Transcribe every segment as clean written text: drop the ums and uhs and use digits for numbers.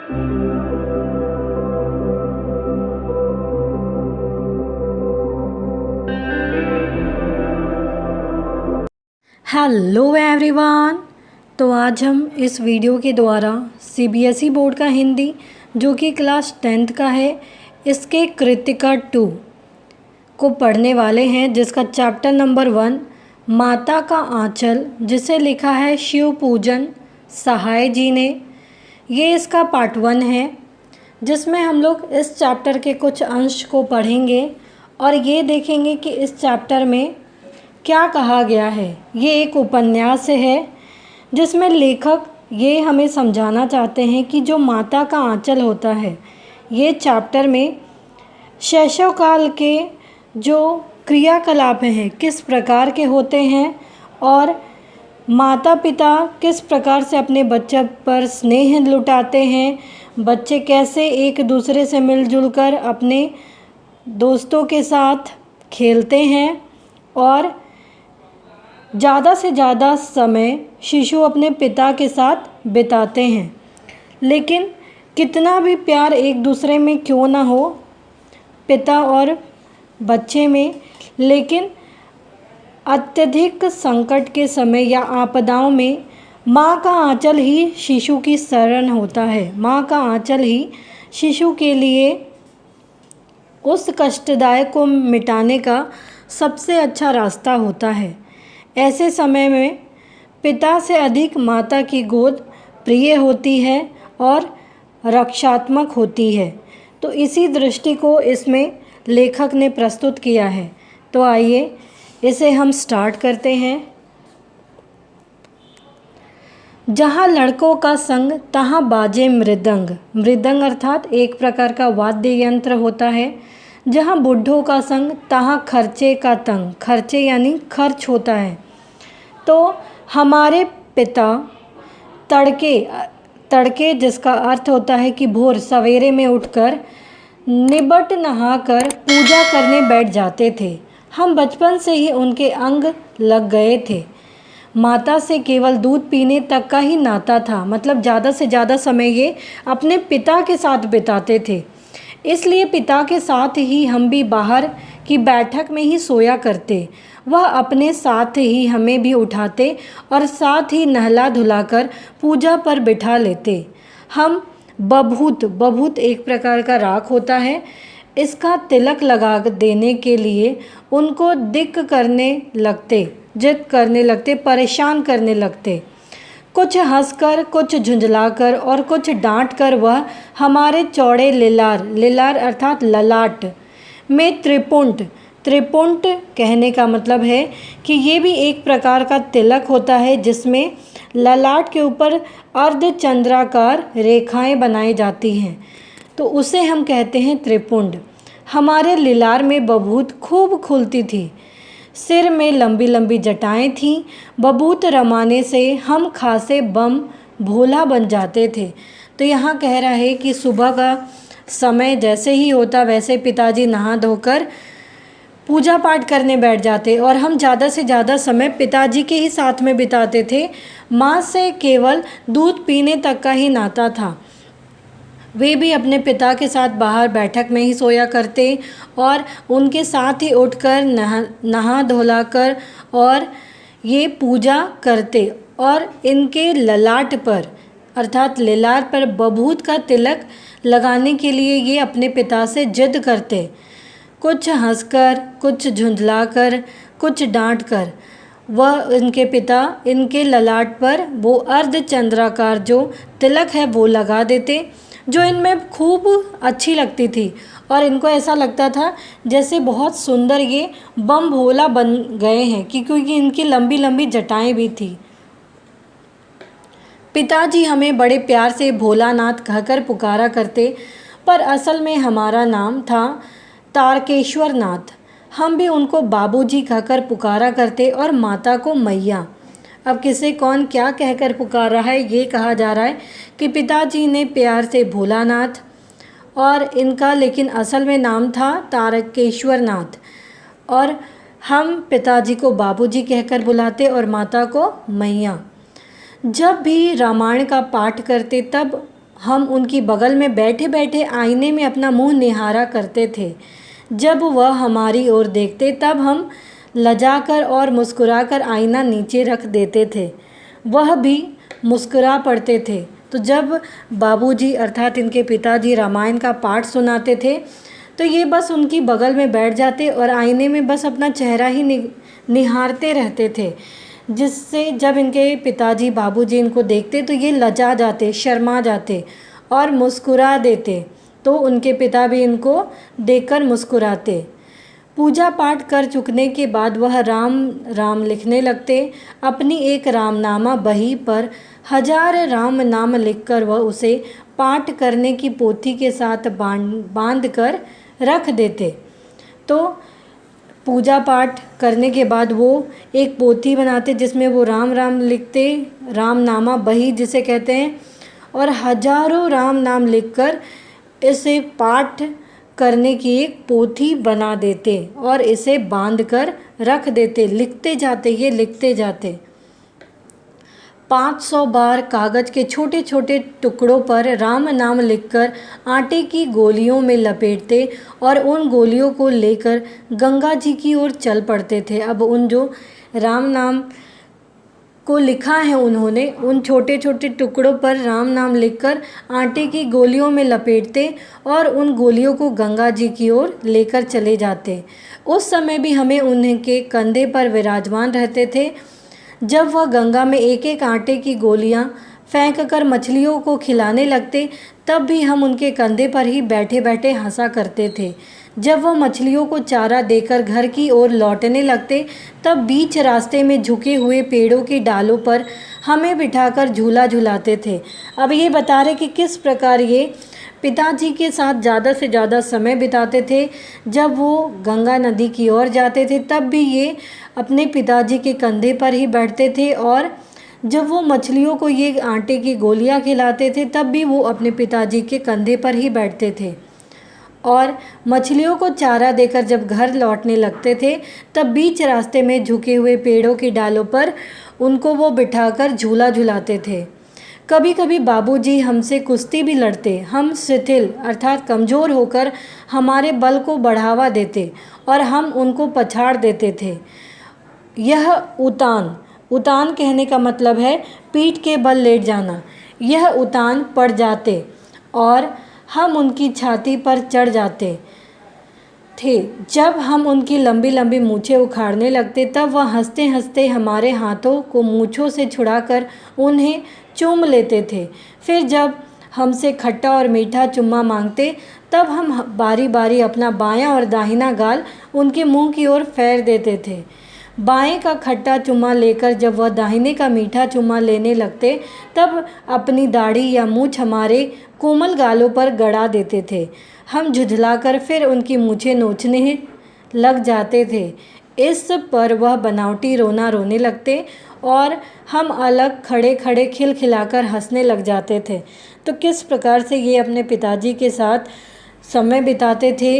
Hello everyone. तो आज हम इस वीडियो के द्वारा सीबीएसई बोर्ड का हिंदी जो कि क्लास 10th का है, इसके कृतिका 2 को पढ़ने वाले हैं, जिसका चैप्टर नंबर 1 माता का आंचल, जिसे लिखा है शिव पूजन सहाय जी ने। ये इसका पार्ट 1 है, जिसमें हम लोग इस चैप्टर के कुछ अंश को पढ़ेंगे और ये देखेंगे कि इस चैप्टर में क्या कहा गया है। ये एक उपन्यास है जिसमें लेखक ये हमें समझाना चाहते हैं कि जो माता का आंचल होता है, ये चैप्टर में शैशव काल के जो क्रियाकलाप हैं किस प्रकार के होते हैं और माता पिता किस प्रकार से अपने बच्चे पर स्नेह लुटाते हैं, बच्चे कैसे एक दूसरे से मिलजुल कर अपने दोस्तों के साथ खेलते हैं और ज़्यादा से ज़्यादा समय शिशु अपने पिता के साथ बिताते हैं। लेकिन कितना भी प्यार एक दूसरे में क्यों ना हो, पिता और बच्चे में, लेकिन अत्यधिक संकट के समय या आपदाओं में माँ का आंचल ही शिशु की शरण होता है। माँ का आंचल ही शिशु के लिए उस कष्टदायक को मिटाने का सबसे अच्छा रास्ता होता है। ऐसे समय में पिता से अधिक माता की गोद प्रिय होती है और रक्षात्मक होती है। तो इसी दृष्टि को इसमें लेखक ने प्रस्तुत किया है। तो आइए इसे हम स्टार्ट करते हैं। जहाँ लड़कों का संग तहाँ बाजे मृदंग। मृदंग अर्थात एक प्रकार का वाद्य यंत्र होता है। जहाँ बुढ़ों का संग तहाँ खर्चे का तंग। खर्चे यानी खर्च होता है। तो हमारे पिता तड़के जिसका अर्थ होता है कि भोर सवेरे में उठकर निबट नहाकर पूजा करने बैठ जाते थे। हम बचपन से ही उनके अंग लग गए थे। माता से केवल दूध पीने तक का ही नाता था, मतलब ज़्यादा से ज़्यादा समय ये अपने पिता के साथ बिताते थे। इसलिए पिता के साथ ही हम भी बाहर की बैठक में ही सोया करते। वह अपने साथ ही हमें भी उठाते और साथ ही नहला धुलाकर पूजा पर बिठा लेते। हम बभूत एक प्रकार का राख होता है, इसका तिलक लगा देने के लिए उनको जिद करने लगते, परेशान करने लगते। कुछ हंसकर, कुछ झुंझलाकर और कुछ डांटकर वह हमारे चौड़े लिलार अर्थात ललाट में त्रिपुंट कहने का मतलब है कि ये भी एक प्रकार का तिलक होता है, जिसमें ललाट के ऊपर अर्धचंद्राकार रेखाएं बनाई जाती हैं, तो उसे हम कहते हैं त्रिपुंड। हमारे लिलार में बभूत खूब खुलती थी। सिर में लंबी लंबी जटाएं थीं। बभूत रमाने से हम खासे बम भोला बन जाते थे। तो यहाँ कह रहा है कि सुबह का समय जैसे ही होता वैसे पिताजी नहा धोकर पूजा पाठ करने बैठ जाते और हम ज़्यादा से ज़्यादा समय पिताजी के ही साथ में बिताते थे। माँ से केवल दूध पीने तक का ही नाता था। वे भी अपने पिता के साथ बाहर बैठक में ही सोया करते और उनके साथ ही उठकर नहा धोलाकर और ये पूजा करते और इनके ललाट पर अर्थात लिलार पर बभूत का तिलक लगाने के लिए ये अपने पिता से जिद करते। कुछ हंसकर, कुछ झुंझलाकर, कुछ डांटकर वह इनके पिता इनके ललाट पर वो अर्धचंद्राकार जो तिलक है वो लगा देते, जो इनमें खूब अच्छी लगती थी और इनको ऐसा लगता था जैसे बहुत सुंदर ये बम भोला बन गए हैं, क्योंकि इनकी लंबी लंबी जटाएं भी थी। पिताजी हमें बड़े प्यार से भोलानाथ कहकर पुकारा करते, पर असल में हमारा नाम था तारकेश्वर नाथ। हम भी उनको बाबूजी कहकर पुकारा करते और माता को मैया। अब किसे कौन क्या कहकर पुकार रहा है ये कहा जा रहा है कि पिताजी ने प्यार से भोलानाथ और इनका लेकिन असल में नाम था तारकेश्वर नाथ, और हम पिताजी को बाबूजी कहकर बुलाते और माता को मैया। जब भी रामायण का पाठ करते तब हम उनकी बगल में बैठे बैठे आईने में अपना मुंह निहारा करते थे। जब वह हमारी ओर देखते तब हम लजाकर और मुस्कुराकर आईना नीचे रख देते थे। वह भी मुस्कुरा पड़ते थे। तो जब बाबूजी अर्थात इनके पिताजी रामायण का पाठ सुनाते थे तो ये बस उनकी बगल में बैठ जाते और आईने में बस अपना चेहरा ही निहारते रहते थे, जिससे जब इनके पिताजी बाबूजी इनको देखते तो ये लजा जाते, शर्मा जाते और मुस्कुरा देते। तो उनके पिता भी इनको देखकर मुस्कुराते। पूजा पाठ कर चुकने के बाद वह राम राम लिखने लगते। अपनी एक रामनामा बही पर 1000 राम नाम लिखकर वह उसे पाठ करने की पोथी के साथ बांध कर रख देते। तो पूजा पाठ करने के बाद वो एक पोथी बनाते जिसमें वो राम राम लिखते, रामनामा बही जिसे कहते हैं, और हजारों राम नाम लिखकर इसे पाठ करने की एक पोथी बना देते और इसे बांध कर रख देते। लिखते जाते, ये लिखते जाते। 500 बार कागज़ के छोटे छोटे टुकड़ों पर राम नाम लिखकर आटे की गोलियों में लपेटते और उन गोलियों को लेकर गंगा जी की ओर चल पड़ते थे। अब उन जो राम नाम को लिखा है उन्होंने, उन छोटे छोटे टुकड़ों पर राम नाम लिखकर आटे की गोलियों में लपेटते और उन गोलियों को गंगा जी की ओर लेकर चले जाते। उस समय भी हमें उनके कंधे पर विराजमान रहते थे। जब वह गंगा में एक एक आटे की गोलियां फेंक कर मछलियों को खिलाने लगते तब भी हम उनके कंधे पर ही बैठे बैठे हंसा करते थे। जब वह मछलियों को चारा देकर घर की ओर लौटने लगते तब बीच रास्ते में झुके हुए पेड़ों की डालों पर हमें बिठाकर झूला झुलाते थे। अब ये बता रहे कि किस प्रकार ये पिताजी के साथ ज़्यादा से ज़्यादा समय बिताते थे। जब वो गंगा नदी की ओर जाते थे तब भी ये अपने पिताजी के कंधे पर ही बैठते थे, और जब वो मछलियों को ये आटे की गोलियां खिलाते थे तब भी वो अपने पिताजी के कंधे पर ही बैठते थे। और मछलियों को चारा देकर जब घर लौटने लगते थे तब बीच रास्ते में झुके हुए पेड़ों की डालों पर उनको वो बिठाकर झूला झुलाते थे। कभी कभी बाबूजी हमसे कुश्ती भी लड़ते। हम शिथिल अर्थात कमज़ोर होकर हमारे बल को बढ़ावा देते और हम उनको पछाड़ देते थे। यह उतान, उतान कहने का मतलब है पीठ के बल लेट जाना। यह उतान पड़ जाते और हम उनकी छाती पर चढ़ जाते थे। जब हम उनकी लंबी लंबी मूछें उखाड़ने लगते तब वह हंसते हंसते हमारे हाथों को मूछों से छुड़ाकर उन्हें चूम लेते थे। फिर जब हमसे खट्टा और मीठा चुम्मा मांगते तब हम बारी बारी अपना बायां और दाहिना गाल उनके मुंह की ओर फेर देते थे। बाएं का खट्टा चुम्मा लेकर जब वह दाहिने का मीठा चुम्मा लेने लगते तब अपनी दाढ़ी या मूछ हमारे कोमल गालों पर गड़ा देते थे। हम झुझलाकर फिर उनकी मूछें नोचने लग जाते थे। इस पर वह बनावटी रोना रोने लगते और हम अलग खड़े खड़े खिलखिलाकर हंसने लग जाते थे। तो किस प्रकार से ये अपने पिताजी के साथ समय बिताते थे,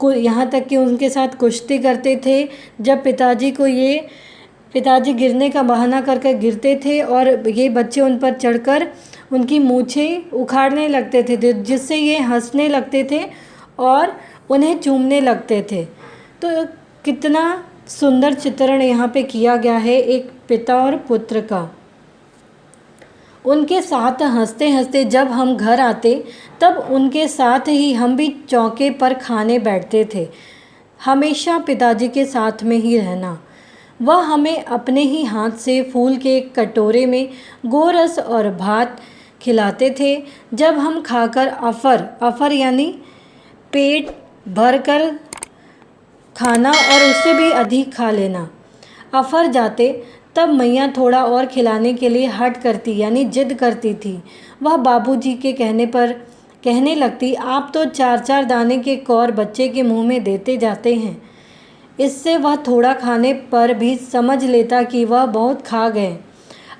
यहाँ तक कि उनके साथ कुश्ती करते थे। जब पिताजी गिरने का बहाना करके गिरते थे और ये बच्चे उन पर चढ़कर उनकी मूछें उखाड़ने लगते थे, जिससे ये हंसने लगते थे और उन्हें चूमने लगते थे। तो कितना सुंदर चित्रण यहाँ पे किया गया है एक पिता और पुत्र का। उनके साथ हंसते हंसते जब हम घर आते तब उनके साथ ही हम भी चौके पर खाने बैठते थे। हमेशा पिताजी के साथ में ही रहना। वह हमें अपने ही हाथ से फूल के कटोरे में गोरस और भात खिलाते थे। जब हम खाकर अफर यानी पेट भरकर खाना और उससे भी अधिक खा लेना अफर जाते तब मैया थोड़ा और खिलाने के लिए हट करती यानी जिद करती थी। वह बाबूजी के कहने पर कहने लगती, आप तो 4-4 दाने के कौर बच्चे के मुंह में देते जाते हैं। इससे वह थोड़ा खाने पर भी समझ लेता कि वह बहुत खा गए।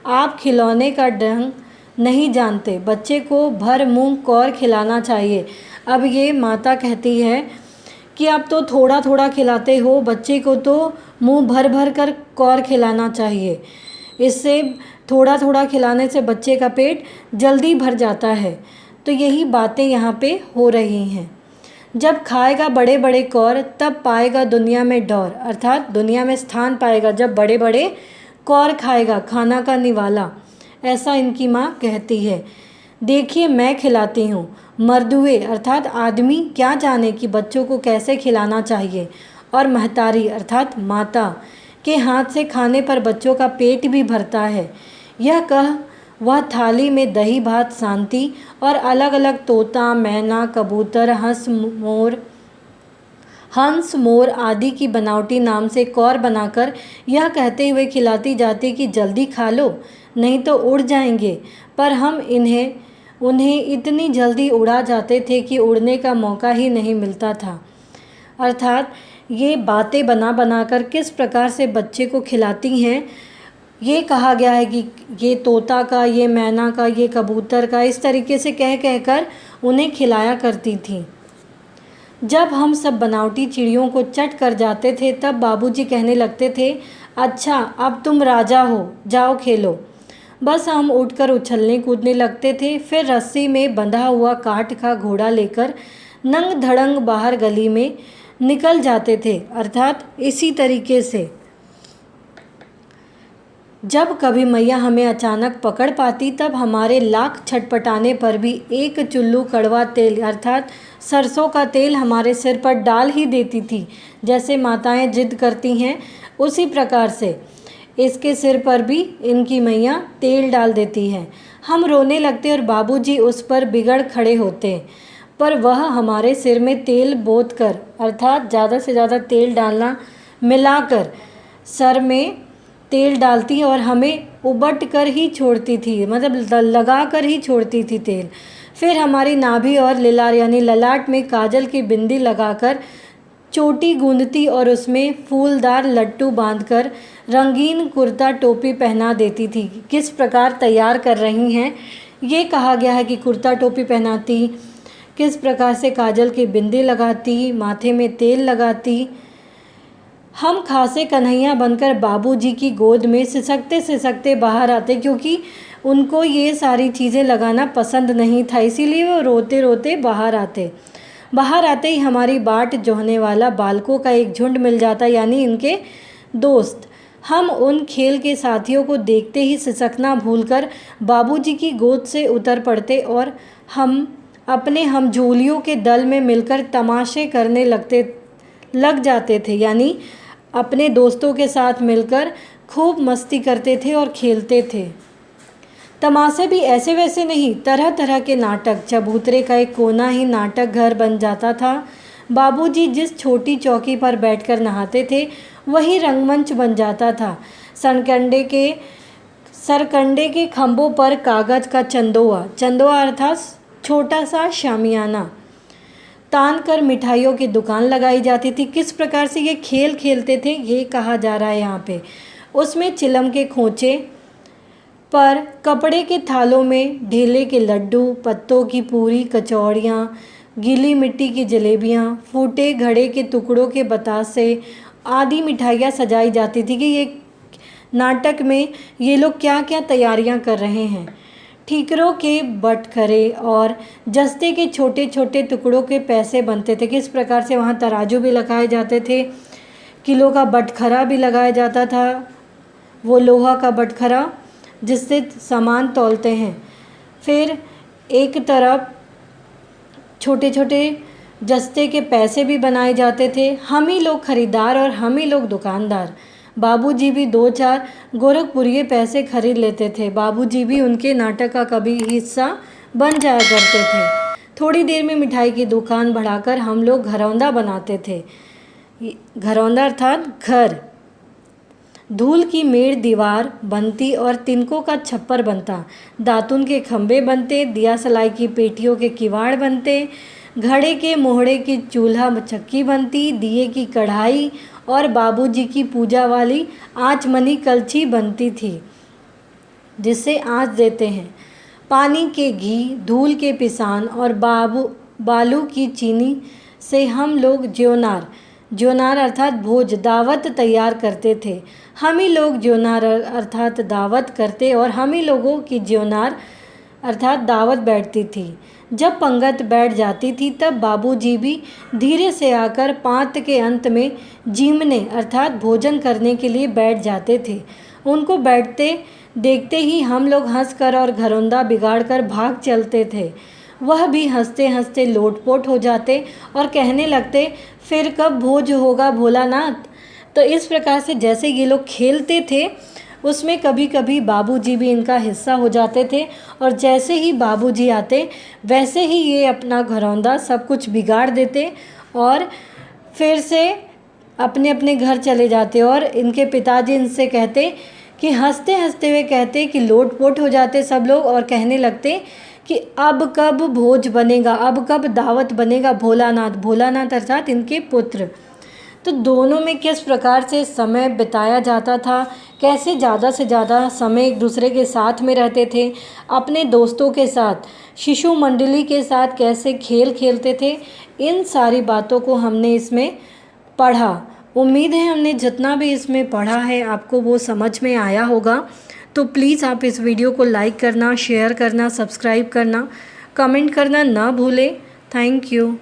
आप खिलौने का ढंग नहीं जानते, बच्चे को भर मुंह कौर खिलाना चाहिए। अब ये माता कहती है कि आप तो थोड़ा थोड़ा खिलाते हो, बच्चे को तो मुंह भर भर कर कौर खिलाना चाहिए। इससे थोड़ा थोड़ा खिलाने से बच्चे का पेट जल्दी भर जाता है। तो तो यही बातें यहाँ पे हो रही हैं। जब खाएगा बड़े बड़े कौर तब पाएगा दुनिया में डौर, अर्थात दुनिया में स्थान पाएगा जब बड़े बड़े कौर खाएगा, खाना का निवाला, ऐसा इनकी माँ कहती है। देखिए मैं खिलाती हूँ, मर्दुए अर्थात आदमी क्या जाने कि बच्चों को कैसे खिलाना चाहिए, और महतारी अर्थात माता के हाथ से खाने पर बच्चों का पेट भी भरता है। यह कह वह थाली में दही भात शांति और अलग अलग तोता, मैना, कबूतर, हंस मोर आदि की बनावटी नाम से कौर बनाकर यह कहते हुए खिलाती जाती कि जल्दी खा लो नहीं तो उड़ जाएंगे, पर हम उन्हें इतनी जल्दी उड़ा जाते थे कि उड़ने का मौका ही नहीं मिलता था। अर्थात ये बातें बना बनाकर किस प्रकार से बच्चे को खिलाती हैं। ये कहा गया है कि ये तोता का, ये मैना का, ये कबूतर का, इस तरीके से कह कहकर उन्हें खिलाया करती थी। जब हम सब बनावटी चिड़ियों को चट कर जाते थे तब बाबूजी कहने लगते थे, अच्छा अब तुम राजा हो, जाओ खेलो। बस हम उठकर उछलने कूदने लगते थे। फिर रस्सी में बंधा हुआ काठ का घोड़ा लेकर नंग धड़ंग बाहर गली में निकल जाते थे। अर्थात इसी तरीके से जब कभी मैया हमें अचानक पकड़ पाती तब हमारे लाख छटपटाने पर भी एक चुल्लू कड़वा तेल अर्थात सरसों का तेल हमारे सिर पर डाल ही देती थी। जैसे माताएं जिद करती हैं उसी प्रकार से इसके सिर पर भी इनकी मैया तेल डाल देती है। हम रोने लगते और बाबूजी उस पर बिगड़ खड़े होते, पर वह हमारे सिर में तेल बोत कर अर्थात ज़्यादा से ज़्यादा तेल डालना मिलाकर सर में तेल डालती और हमें उबट कर ही छोड़ती थी, मतलब लगा कर ही छोड़ती थी तेल। फिर हमारी नाभि और लिलार यानी ललाट में काजल की बिंदी लगाकर चोटी गूंदती और उसमें फूलदार लट्टू बांधकर रंगीन कुर्ता टोपी पहना देती थी। किस प्रकार तैयार कर रही हैं ये कहा गया है कि कुर्ता टोपी पहनाती, किस प्रकार से काजल की बिंदी लगाती, माथे में तेल लगाती। हम खासे कन्हैया बनकर बाबूजी की गोद में सिसकते सिसकते बाहर आते, क्योंकि उनको ये सारी चीज़ें लगाना पसंद नहीं था, इसीलिए वो रोते रोते बाहर आते। बाहर आते ही हमारी बाट जोहने वाला बालकों का एक झुंड मिल जाता, यानी इनके दोस्त। हम उन खेल के साथियों को देखते ही सिसकना भूलकर बाबूजी की गोद से उतर पड़ते और हम अपने हमजोलियों के दल में मिलकर तमाशे करने लग जाते थे, यानी अपने दोस्तों के साथ मिलकर खूब मस्ती करते थे और खेलते थे। तमाशे भी ऐसे वैसे नहीं, तरह तरह के नाटक। चबूतरे का एक कोना ही नाटक घर बन जाता था। बाबूजी जिस छोटी चौकी पर बैठकर नहाते थे वही रंगमंच बन जाता था। सरकंडे के खंभों पर कागज का चंदोआ अर्थात छोटा सा शामियाना तान कर मिठाइयों की दुकान लगाई जाती थी। किस प्रकार से ये खेल खेलते थे ये कहा जा रहा है यहाँ पे। उसमें चिलम के खोंचे पर कपड़े के थालों में ढेले के लड्डू, पत्तों की पूरी, कचौड़ियाँ, गीली मिट्टी की जलेबियाँ, फूटे घड़े के टुकड़ों के बतासे आदि मिठाइयाँ सजाई जाती थी कि ये नाटक में ये लोग क्या क्या तैयारियाँ कर रहे हैं। ठीकरों के बटखरे और जस्ते के छोटे छोटे टुकड़ों के पैसे बनते थे। किस प्रकार से वहाँ तराजू भी लगाए जाते थे, किलो का बटखरा भी लगाया जाता था, वो लोहा का बटखरा जिससे सामान तौलते हैं। फिर एक तरफ छोटे छोटे जस्ते के पैसे भी बनाए जाते थे। हम ही लोग खरीदार और हम ही लोग दुकानदार। बाबूजी भी 2-4 गोरखपुरिये पैसे खरीद लेते थे। बाबूजी भी उनके नाटक का कभी हिस्सा बन जाया करते थे। थोड़ी देर में मिठाई की दुकान बढ़ाकर हम लोग घरौंदा बनाते थे। घरौंदा अर्थात घर। धूल की मेड़ दीवार बनती और तिनकों का छप्पर बनता, दातुन के खंभे बनते, दिया सलाई की पेटियों के किवाड़ बनते, घड़े के मोहड़े की चूल्हा चक्की बनती, दिए की कढ़ाई और बाबूजी की पूजा वाली आचमनी कलछी बनती थी जिससे आँच देते हैं। पानी के घी, धूल के पिसान और बालू की चीनी से हम लोग ज्योनार अर्थात भोज दावत तैयार करते थे। हम ही लोग ज्योनार अर्थात दावत करते और हम ही लोगों की ज्योनार अर्थात दावत बैठती थी। जब पंगत बैठ जाती थी तब बाबूजी भी धीरे से आकर पाँत के अंत में जीमने अर्थात भोजन करने के लिए बैठ जाते थे। उनको बैठते देखते ही हम लोग हंसकर और घरौंदा बिगाड़कर भाग चलते थे। वह भी हंसते हंसते लोटपोट हो जाते और कहने लगते, फिर कब भोज होगा भोलानाथ। तो इस प्रकार से जैसे ये लोग खेलते थे उसमें कभी कभी बाबूजी भी इनका हिस्सा हो जाते थे, और जैसे ही बाबूजी आते वैसे ही ये अपना घरौंदा सब कुछ बिगाड़ देते और फिर से अपने अपने घर चले जाते। और इनके पिताजी इनसे कहते कि हंसते हंसते हुए कहते कि लोटपोट हो जाते सब लोग और कहने लगते कि अब कब भोज बनेगा, अब कब दावत बनेगा भोलानाथ। भोलानाथ अर्थात इनके पुत्र। तो दोनों में किस प्रकार से समय बिताया जाता था, कैसे ज़्यादा से ज़्यादा समय एक दूसरे के साथ में रहते थे, अपने दोस्तों के साथ, शिशु मंडली के साथ कैसे खेल खेलते थे, इन सारी बातों को हमने इसमें पढ़ा। उम्मीद है हमने जितना भी इसमें पढ़ा है आपको वो समझ में आया होगा। तो प्लीज़ आप इस वीडियो को लाइक करना, शेयर करना, सब्सक्राइब करना, कमेंट करना ना भूलें। Thank you.